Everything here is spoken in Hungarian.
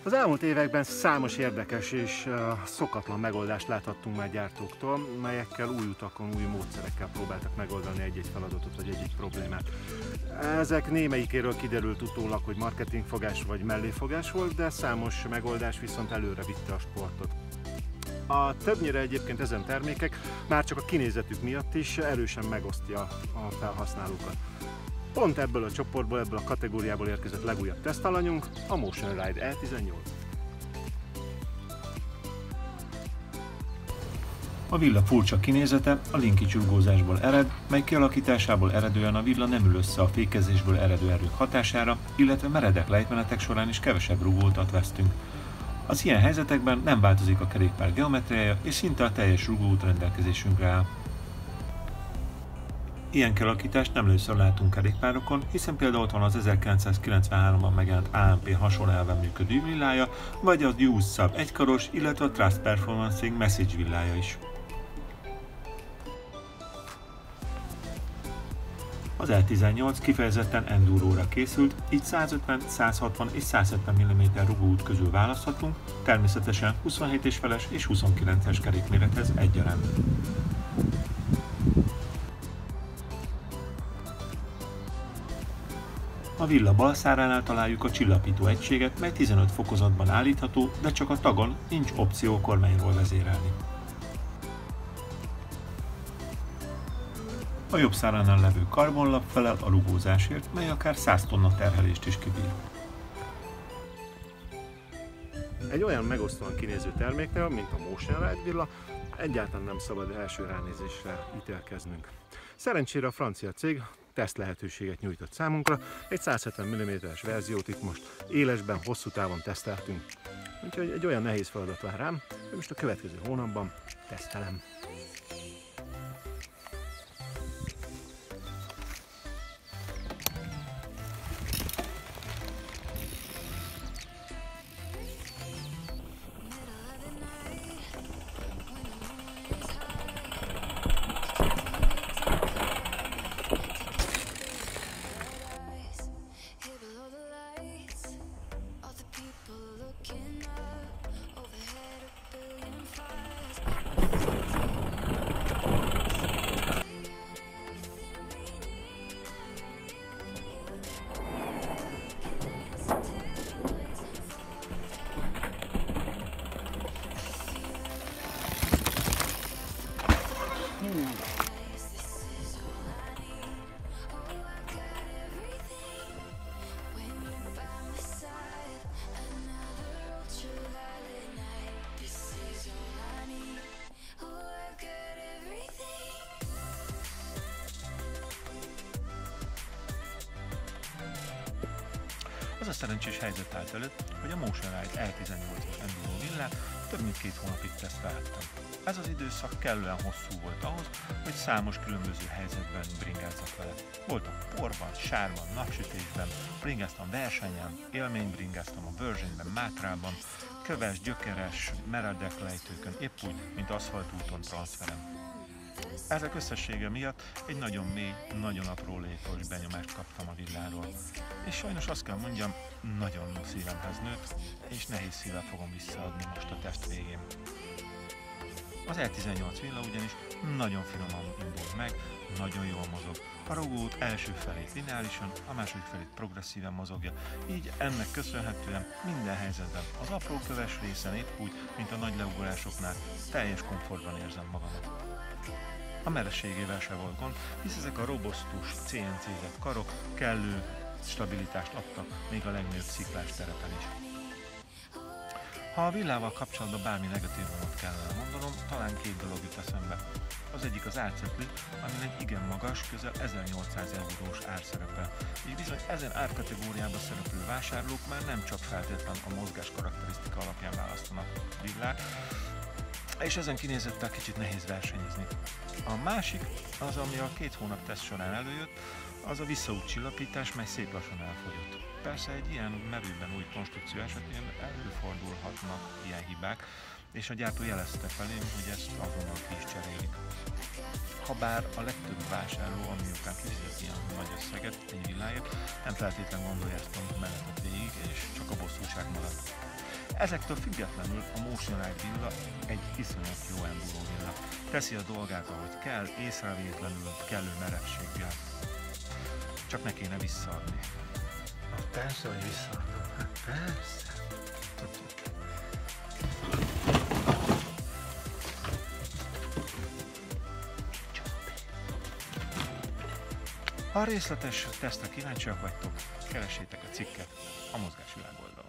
Az elmúlt években számos érdekes és szokatlan megoldást láthattunk már gyártóktól, melyekkel új utakon, új módszerekkel próbáltak megoldani egy-egy feladatot vagy egy-egy problémát. Ezek némelyikéről kiderült utólag, hogy marketingfogás vagy melléfogás volt, de számos megoldás viszont előre vitte a sportot. Többnyire egyébként ezen termékek már csak a kinézetük miatt is erősen megosztja a felhasználókat. Pont ebből a csoportból, ebből a kategóriából érkezett legújabb tesztalanyunk, a Motion Ride E18. A villa furcsa kinézete a linki csúgózásból ered, mely kialakításából eredően a villa nem ül össze a fékezésből eredő erők hatására, illetve meredek lejtmenetek során is kevesebb rugóutat vesztünk. Az ilyen helyzetekben nem változik a kerékpár geometriája, és szinte a teljes rugóút rendelkezésünkre áll. Ilyen kialakítást nem először látunk kerékpárokon, hiszen például ott van az 1993-ban megjelent AMP hasonló elven működő villája, vagy az Use Sub egykaros, illetve a Trust Performance Message villája is. Az E18 kifejezetten enduróra készült, így 150, 160 és 170 mm rugóút közül választhatunk, természetesen 27,5-es és 29-es kerékmérethez egyaránt. A villa bal száránál találjuk a csillapító egységet, mely 15 fokozatban állítható, de csak a tagon nincs opció kormányról vezérelni. A jobb száránál levő karbonlap felel a rugózásért, mely akár 100 tonna terhelést is kibír. Egy olyan megosztóan kinéző terméknél, mint a Motion Ride villa, egyáltalán nem szabad első ránézésre ítélkeznünk. Szerencsére a francia cég teszt lehetőséget nyújtott számunkra, egy 170 mm-es verziót itt most élesben, hosszú távon teszteltünk. Úgyhogy egy olyan nehéz feladat vár rám, hogy most a következő hónapban tesztelem. Az a szerencsés helyzet állt előtt, hogy a Motion Ride E18-as enduro villát több mint 2 hónapig tesztelhettem. Ez az időszak kellően hosszú volt ahhoz, hogy számos különböző helyzetben bringázzak vele. Voltam porban, sárban, napsütésben, bringáztam versenyen, élménybringáztam a Versenben, Mátrában, köves, gyökeres, meredek lejtőkön, épp úgy, mint aszfaltúton, transferen. Ezek összessége miatt egy nagyon mély, nagyon aprólékos benyomást kaptam a villáról. És sajnos azt kell mondjam, nagyon szívemhez nőtt, és nehéz szívvel fogom visszaadni most a teszt végén. Az E18 villa ugyanis nagyon finoman indult meg, nagyon jól mozog. A rugóút első felét lineárisan, a második felét progresszíven mozogja, így ennek köszönhetően minden helyzetben az apró köves részen épp úgy, mint a nagy leugorásoknál teljes komfortban érzem magamat. A merességével se volt gond, hisz ezek a robosztus, CNC-zett karok kellő stabilitást adtak még a legnagyobb sziklás terepen is. Ha a villával kapcsolatban bármi negatívumot kellene mondanom, talán 2 dolog jut eszembe. Az egyik az árcetli, amin egy igen magas, közel 1800 eurós ár szerepel. És bizony ezen árkategóriában szereplő vásárlók már nem csak feltétlen a mozgás karakterisztika alapján választanak villát, és ezen kinézettel kicsit nehéz versenyezni. A másik, az ami a 2 hónap teszt során előjött, az a visszaút csillapítás, mely szép lassan elfogyott. Persze egy ilyen merőben új konstrukció esetén előfordulhatnak ilyen hibák, és a gyártó jelezte felém, hogy ezt azonnal ki is cserélik. Habár a legtöbb vásárló, ami után kifizet ilyen nagy összeget egy villáért, nem feltétlen gondolja ezt a menetet végig, és csak a bosszúság marad. Ezektől függetlenül a Motion Ride villa egy iszonyat jó enduro villa. Teszi a dolgát, ahogy kell, észrevétlenül, kellő merevséggel. Csak ne kéne visszaadni. Persze, hogy visszaadom. Persze. Ha a részletes tesztre kíváncsiak vagytok, keressétek a cikket a Mozgásvilág oldalon.